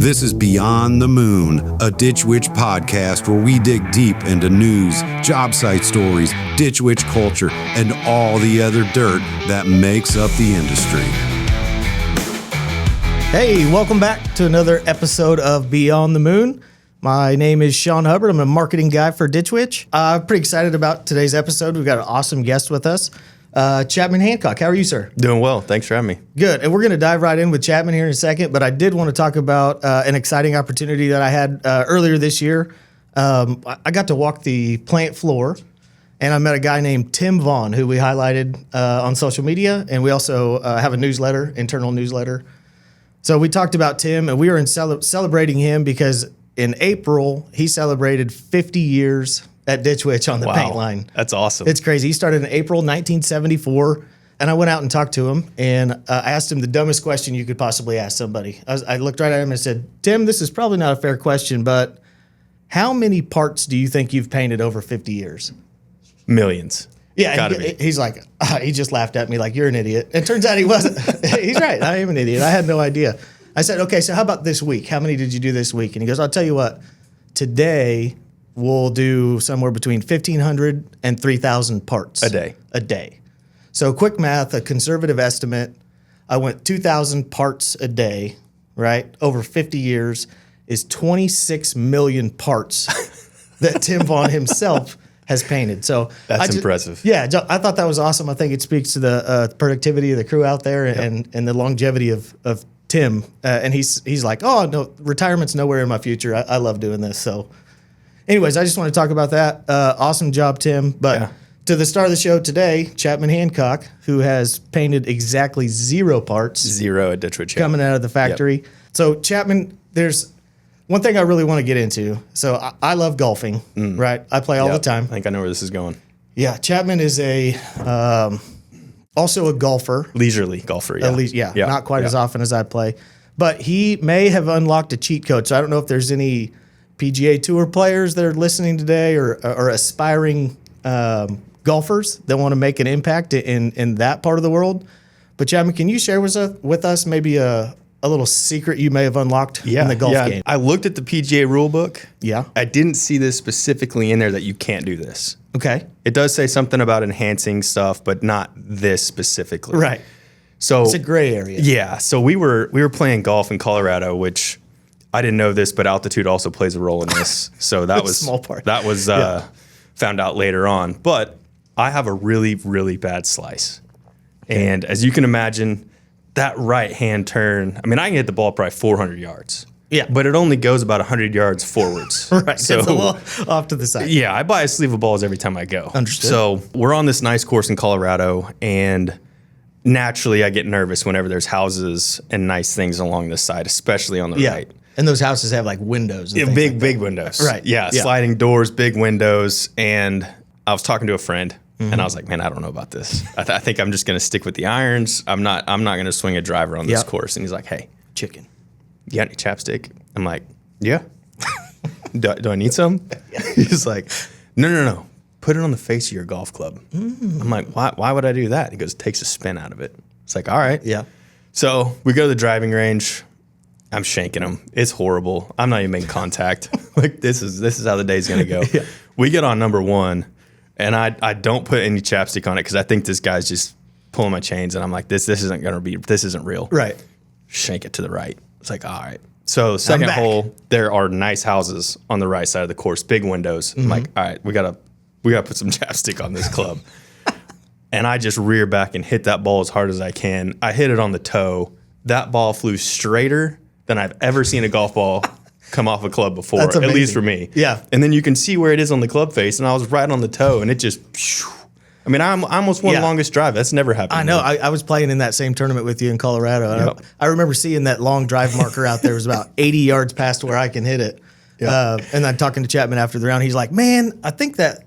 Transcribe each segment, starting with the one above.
This is Beyond the Moon, a Ditch Witch podcast where we dig deep into news, job site stories, Ditch Witch culture, and all the other dirt that makes up the industry. Hey, welcome back to another episode of Beyond the Moon. My name is Sean Hubbard. I'm a marketing guy for Ditch Witch. I'm pretty excited about today's episode. We've got an awesome guest with us, Chapman Hancock. How are you, sir? Doing well. Thanks for having me. Good. And we're going to dive right in with Chapman here in a second, but I did want to talk about an exciting opportunity that I had earlier this year. I got to walk the plant floor, and I met a guy named Tim Vaughn, who we highlighted on social media, and we also have a newsletter, internal newsletter. So we talked about Tim, and we were celebrating him because in April, he celebrated 50 years at Ditch Witch on the paint line. That's awesome. It's crazy. He started in April 1974, and I went out and talked to him, and I asked him the dumbest question you could possibly ask somebody. I looked right at him and said, Tim, this is probably not a fair question, but how many parts do you think you've painted over 50 years? Millions. Yeah, he's like, he just laughed at me like, you're an idiot. It turns out he wasn't. He's right. I am an idiot. I had no idea. I said, okay, so how about this week? How many did you do this week? And he goes, I'll tell you what, today we'll do somewhere between 1,500 and 3,000 parts. A day. A day. So quick math, a conservative estimate, I went 2,000 parts a day, right? Over 50 years is 26 million parts that Tim Vaughn himself has painted. So that's impressive. Yeah, I thought that was awesome. I think it speaks to the productivity of the crew out there and the longevity of Tim. And he's like, oh, no, retirement's nowhere in my future. I love doing this. So anyways, I just want to talk about that. Awesome job, Tim. But to the star of the show today, Chapman Hancock, who has painted exactly 0 parts. 0 at Ditch Witch. Coming out of the factory. Yep. So Chapman, there's one thing I really want to get into. So I love golfing, right? I play all the time. I think I know where this is going. Yeah, Chapman is also a golfer. Leisurely golfer, yeah. At least, not quite as often as I play. But he may have unlocked a cheat code. So I don't know if there's any PGA Tour players that are listening today or aspiring golfers that want to make an impact in that part of the world. But Chapman, can you share with us maybe a little secret you may have unlocked in the golf game? I looked at the PGA rule book. Yeah. I didn't see this specifically in there that you can't do this. Okay. It does say something about enhancing stuff, but not this specifically. Right. So it's a gray area. Yeah. So we were playing golf in Colorado, which I didn't know this, but altitude also plays a role in this. So that was small part. That was found out later on. But I have a really, really bad slice. Okay. And as you can imagine, that right-hand turn, I mean, I can hit the ball probably 400 yards. Yeah. But it only goes about 100 yards forwards. Right. So it's a little off to the side. Yeah, I buy a sleeve of balls every time I go. Understood. So we're on this nice course in Colorado, and naturally I get nervous whenever there's houses and nice things along this side, especially on the right. And those houses have like windows. And big windows. Right. Yeah, sliding doors, big windows. And I was talking to a friend, and I was like, man, I don't know about this. I think I'm just going to stick with the irons. I'm not going to swing a driver on this course. And he's like, hey, chicken, you got any chapstick? I'm like, yeah. do I need some? He's like, no. Put it on the face of your golf club. I'm like, why would I do that? He goes, it takes a spin out of it. It's like, all right. Yeah. So we go to the driving range. I'm shanking him. It's horrible. I'm not even making contact. Like this is how the day's gonna go. Yeah. We get on number 1, and I don't put any chapstick on it because I think this guy's just pulling my chains, and I'm like, this isn't real. Right. Shank it to the right. It's like, all right. So second hole, there are nice houses on the right side of the course, big windows. I'm like, all right, we gotta put some chapstick on this club. And I just rear back and hit that ball as hard as I can. I hit it on the toe. That ball flew straighter than I've ever seen a golf ball come off a club before, at least for me. Yeah. And then you can see where it is on the club face, and I was right on the toe, and it just, I mean, I almost won the longest drive. That's never happened. I know. I was playing in that same tournament with you in Colorado. Yep. I remember seeing that long drive marker out there. It was about 80 yards past where I can hit it. Yeah. And then talking to Chapman after the round, he's like, man, I think that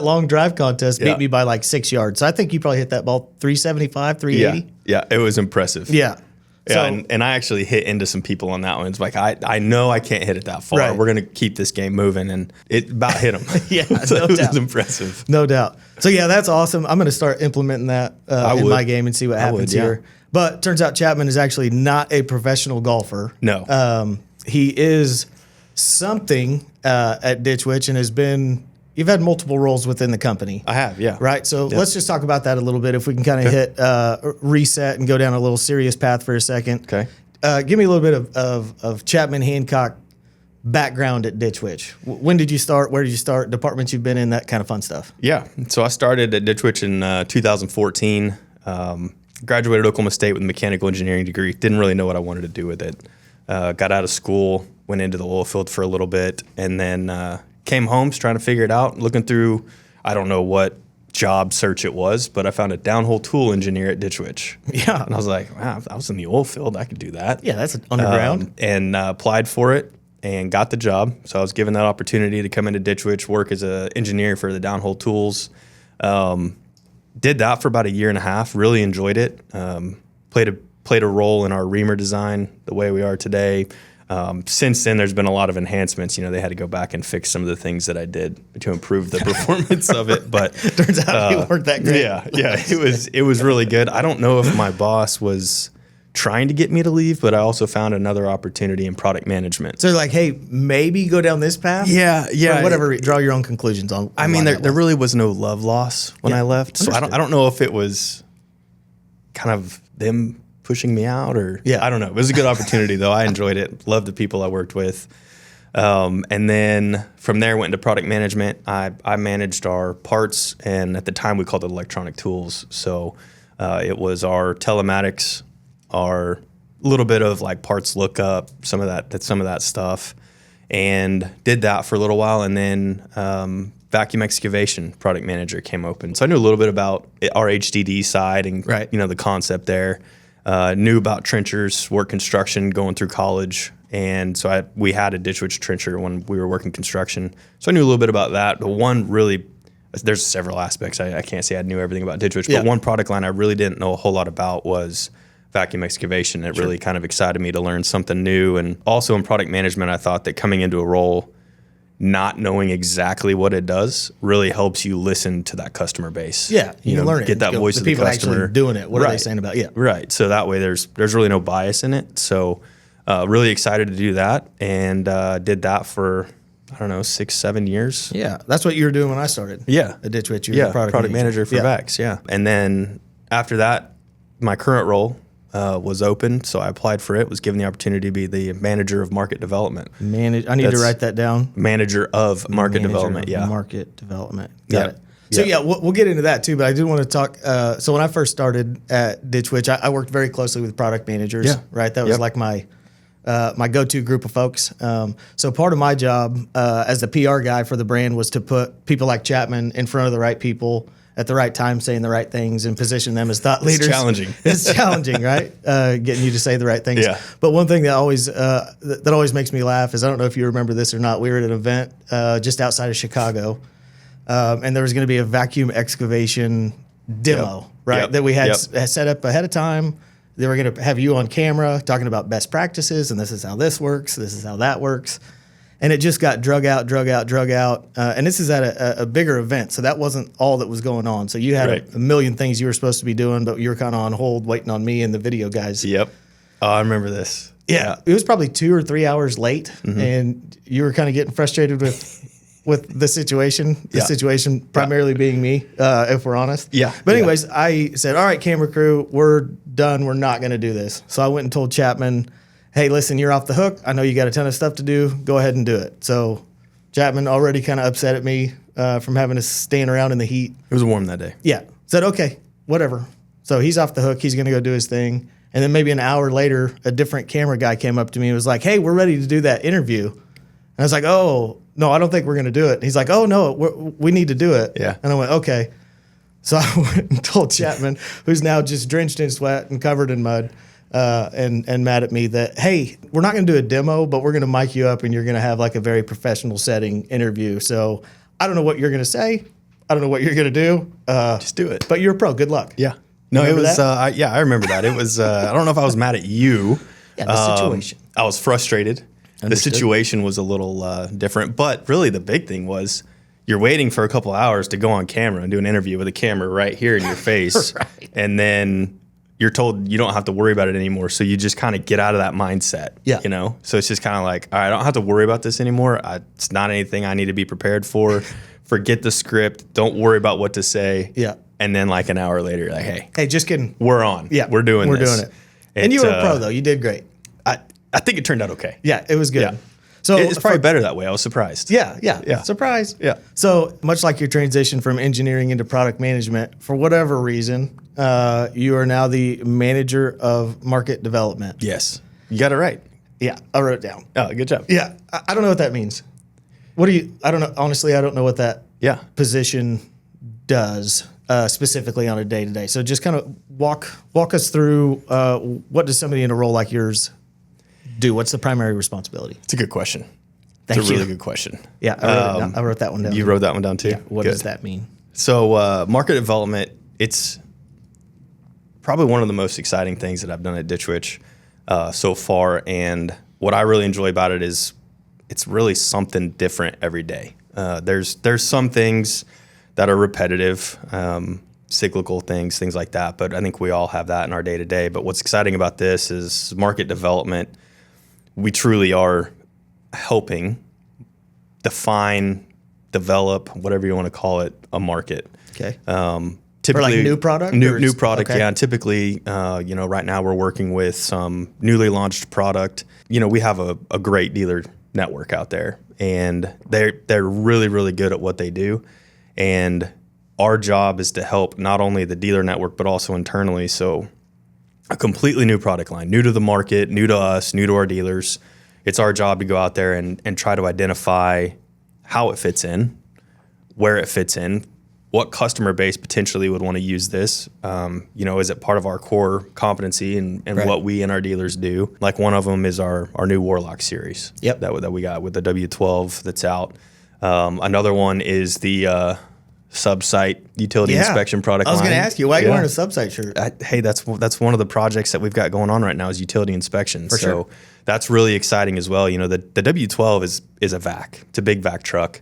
long drive contest beat me by like 6 yards. So I think you probably hit that ball 375, 380. Yeah, it was impressive. Yeah. Yeah, and I actually hit into some people on that one. It's like, I know I can't hit it that far. Right. We're going to keep this game moving, and it about hit him. Yeah, so no it doubt. was impressive. No doubt. So, yeah, that's awesome. I'm going to start implementing that in my game and see what happens here. But turns out Chapman is actually not a professional golfer. No. He is something at Ditch Witch and has been. You've had multiple roles within the company. I have, yeah. Right. So let's just talk about that a little bit. If we can kind of hit reset and go down a little serious path for a second. Okay. Give me a little bit of Chapman Hancock background at Ditch Witch. When did you start? Where did you start? Departments you've been in, that kind of fun stuff. Yeah. So I started at Ditch Witch in 2014. Graduated Oklahoma State with a mechanical engineering degree. Didn't really know what I wanted to do with it. Got out of school, went into the oil field for a little bit, and then came home trying to figure it out. Looking through, I don't know what job search it was, but I found a downhole tool engineer at Ditch Witch. Yeah. And I was like, wow, if I was in the oil field, I could do that. Yeah, that's underground. And applied for it and got the job. So I was given that opportunity to come into Ditch Witch, work as an engineer for the downhole tools. Did that for about a year and a half. Really enjoyed it. Played a role in our reamer design, the way we are today. Since then, there's been a lot of enhancements. You know, they had to go back and fix some of the things that I did to improve the performance of it. But turns out it weren't that great. Yeah, it was really good. I don't know if my boss was trying to get me to leave, but I also found another opportunity in product management. So like, hey, maybe go down this path. Yeah. Or whatever. Draw your own conclusions on. I mean, there really was no love loss when I left. So I don't know if it was kind of them pushing me out or I don't know. It was a good opportunity though. I enjoyed it. Loved the people I worked with. And then from there went into product management. I managed our parts, and at the time we called it electronic tools. So it was our telematics, our little bit of like parts lookup, some of that stuff, and did that for a little while. And then vacuum excavation product manager came open. So I knew a little bit about our HDD side and the concept there. Knew about trenchers, work construction, going through college, and so we had a Ditch Witch trencher when we were working construction. So I knew a little bit about that. But there's several aspects. I can't say I knew everything about Ditch Witch, but one product line I really didn't know a whole lot about was vacuum excavation. It really kind of excited me to learn something new. And also in product management, I thought that coming into a role, not knowing exactly what it does really helps you listen to that customer base. Yeah, you can learn it. Get that voice of the people customer. Actually doing it. What are they saying about it? Yeah. Right. So that way there's really no bias in it. So really excited to do that, and did that for, I don't know, 6-7 years. Yeah. That's what you were doing when I started. Yeah. At Ditch Witch. You were the product manager for Vax. Yeah. And then after that, my current role was open, so I applied for it, was given the opportunity to be the manager of market development. I need to write that down. Manager of market development, Market development. Got it. So we'll get into that too, but I do want to talk, so when I first started at Ditch Witch, I worked very closely with product managers, right? That was like my go-to group of folks. So part of my job as the PR guy for the brand was to put people like Chapman in front of the right people at the right time, saying the right things and position them as thought leaders. It's challenging. It's challenging, right? Getting you to say the right things. Yeah. But one thing that always makes me laugh is, I don't know if you remember this or not, we were at an event just outside of Chicago, and there was going to be a vacuum excavation demo, right? That we had set up ahead of time. They were going to have you on camera talking about best practices, and this is how this works, this is how that works. And it just got drug out. And this is at a bigger event, so that wasn't all that was going on. So you had a million things you were supposed to be doing, but you were kind of on hold waiting on me and the video guys. Yep. Oh, I remember this. Yeah. It was probably 2 or 3 hours late, and you were kind of getting frustrated with the situation. The situation primarily being me, if we're honest. Yeah. But anyways, I said, all right, camera crew, we're done. We're not going to do this. So I went and told Chapman, hey, listen, you're off the hook. I know you got a ton of stuff to do. Go ahead and do it. So Chapman already kind of upset at me from having to stand around in the heat. It was warm that day. Yeah. Said, okay, whatever. So he's off the hook. He's going to go do his thing. And then maybe an hour later, a different camera guy came up to me and was like, hey, we're ready to do that interview. And I was like, oh, no, I don't think we're going to do it. And he's like, oh, no, we need to do it. Yeah. And I went, okay. So I went and told Chapman, who's now just drenched in sweat and covered in mud, and mad at me, that, hey, we're not going to do a demo, but we're going to mic you up and you're going to have like a very professional setting interview. So I don't know what you're going to say. I don't know what you're going to do. Just do it. But you're a pro. Good luck. Yeah. No, remember it was, I remember that. It was, I don't know if I was mad at you. Yeah, the situation. I was frustrated. Understood. The situation was a little different, but really the big thing was you're waiting for a couple hours to go on camera and do an interview with a camera right here in your face. Right. And then you're told you don't have to worry about it anymore. So you just kind of get out of that mindset. Yeah. You know? So it's just kind of like, all right, I don't have to worry about this anymore. It's not anything I need to be prepared for. Forget the script. Don't worry about what to say. Yeah. And then like an hour later, you're like, hey, just kidding. we're on. Yeah. We're doing I think it turned out okay. Yeah, it was good. Yeah. So it's probably better that way. I was surprised. Yeah. Surprise. Yeah. So much like your transition from engineering into product management, for whatever reason, you are now the manager of market development. Yes. You got it right. Yeah, I wrote it down. Oh, good job. Yeah, I don't know what that means. I don't know. Honestly, I don't know what that position does specifically on a day-to-day. So just kind of walk us through what does somebody in a role like yours do? What's the primary responsibility? It's a good question. Thank it's a you. really good question. Yeah, I wrote that one down. You wrote that one down too? Yeah. What does that mean? So market development, it's probably one of the most exciting things that I've done at Ditch Witch so far. And what I really enjoy about it is it's really something different every day. There's some things that are repetitive, cyclical things like that. But I think we all have that in our day-to-day. But what's exciting about this is market development. We truly are helping define, develop, whatever you want to call it, a market. Okay. Typically, or like new product? New product, okay. Yeah. And typically, right now we're working with some newly launched product. We have a great dealer network out there, and they're really, really good at what they do. And our job is to help not only the dealer network, but also internally. So a completely new product line, new to the market, new to us, new to our dealers. It's our job to go out there and try to identify how it fits in, where it fits in, what customer base potentially would want to use this. Is it part of our core competency and right. what we and our dealers do? Like one of them is our new Warlock series. Yep. That we got with the W12 that's out. Another one is the sub-site utility inspection product line. I was going to ask you, why are you wearing a sub-site shirt? Hey, that's one of the projects that we've got going on right now is utility inspection. For sure. That's really exciting as well. The W12 is a vac. It's a big vac truck.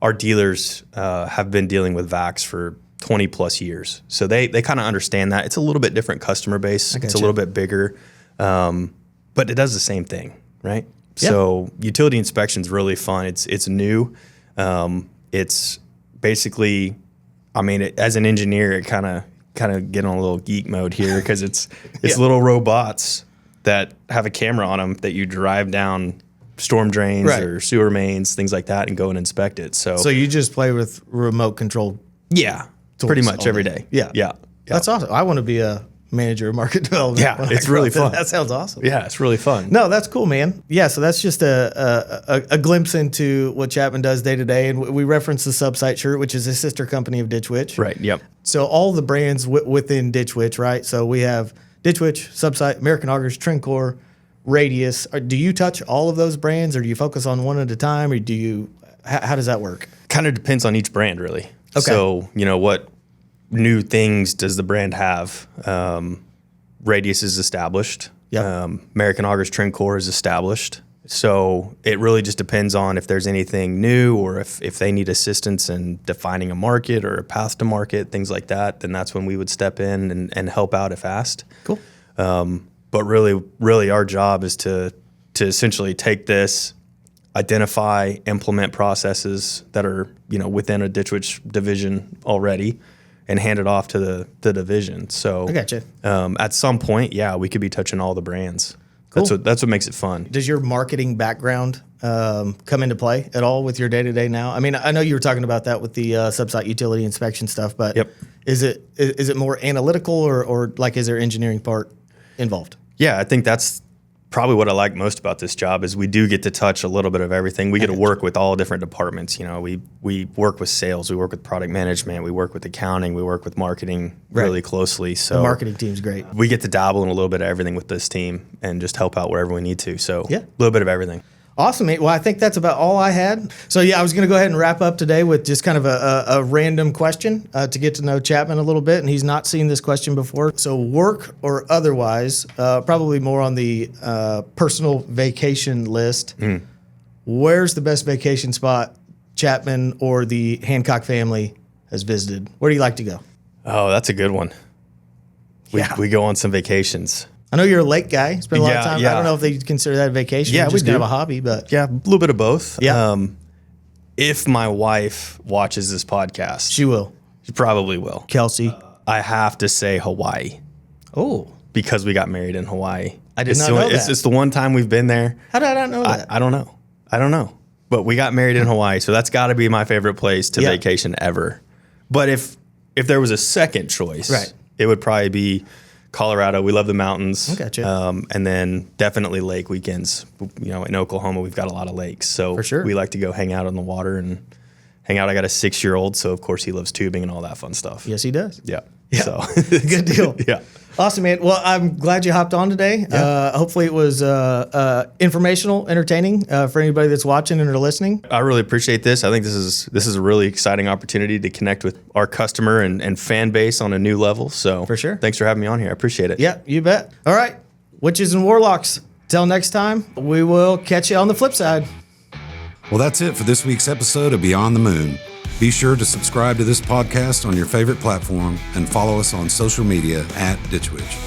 Our dealers have been dealing with vacs for 20 plus years. So they kind of understand that. It's a little bit different customer base. It's a little bit bigger, but it does the same thing, right? Yep. So utility inspection is really fun. It's new. It's basically, as an engineer, it kind of get on a little geek mode here because it's little robots that have a camera on them that you drive down storm drains right. or sewer mains, things like that, and go and inspect it. So you just play with remote control? Yeah, pretty much every day. Yeah. That's awesome. I want to be a manager of market development. Yeah, it's really fun. That sounds awesome. Yeah, it's really fun. No, that's cool, man. Yeah, so that's just a glimpse into what Chapman does day to day. And we referenced the Subsite shirt, which is a sister company of Ditch Witch. Right, yep. So all the brands within Ditch Witch, right? So we have Ditch Witch, Subsite, American Augers, Trincor, Radius. Do you touch all of those brands, or do you focus on one at a time, or how does that work? Kind of depends on each brand, really. Okay. So, what new things does the brand have? Radius is established. Yep. American Augers Trincor is established. So it really just depends on if there's anything new or if they need assistance in defining a market or a path to market, things like that, then that's when we would step in and help out if asked. Cool. But really our job is to essentially take this, identify, implement processes that are, within a Ditch Witch division already, and hand it off to the division. So I gotcha. At some point, we could be touching all the brands. Cool. That's what makes it fun. Does your marketing background come into play at all with your day-to-day now? I know you were talking about that with the subsite utility inspection stuff, but Yep. Is it more analytical or like is there engineering part involved? Yeah, I think that's probably what I like most about this job is we do get to touch a little bit of everything. We get to work with all different departments. We work with sales, we work with product management, we work with accounting, we work with marketing really closely. So the marketing team's great. We get to dabble in a little bit of everything with this team and just help out wherever we need to. So yeah, a little bit of everything. Awesome, mate. Well, I think that's about all I had. So, I was going to go ahead and wrap up today with just kind of a random question to get to know Chapman a little bit. And he's not seen this question before. So, work or otherwise, probably more on the personal vacation list. Where's the best vacation spot Chapman or the Hancock family has visited? Where do you like to go? Oh, that's a good one. We go on some vacations. I know you're a lake guy. Spend a lot of Yeah, time. yeah. I don't know if they consider that a vacation. Yeah, or we just kind do. of a hobby, but Yeah, a little bit of both. Yeah. If my wife watches this podcast, she will. she probably will. Kelsey. I have to say Hawaii Oh, because we got married in Hawaii. I did not know that. It's the one time we've been there. how did I not know that? I don't know. But we got married in Hawaii, so that's got to be my favorite place to Yeah. vacation ever. But if there was a second choice, Right. it would probably be Colorado. We love the mountains. I gotcha. And then definitely lake weekends. You know, in Oklahoma, we've got a lot of lakes. So For sure. we like to go hang out on the water and hang out. I got a 6-year-old, so of course he loves tubing and all that fun stuff. Yes, he does. Yeah. Yeah. So Good deal. Yeah. Awesome, man. Well, I'm glad you hopped on today. Hopefully it was informational, entertaining for anybody that's watching and or listening. I really appreciate this. I think this is a really exciting opportunity to connect with our customer and fan base on a new level. So For sure. Thanks for having me on here. I appreciate it. Yeah, you bet. All right. Witches and warlocks. Till next time, we will catch you on the flip side. Well, that's it for this week's episode of Beyond the Moon. Be sure to subscribe to this podcast on your favorite platform and follow us on social media @Ditch Witch.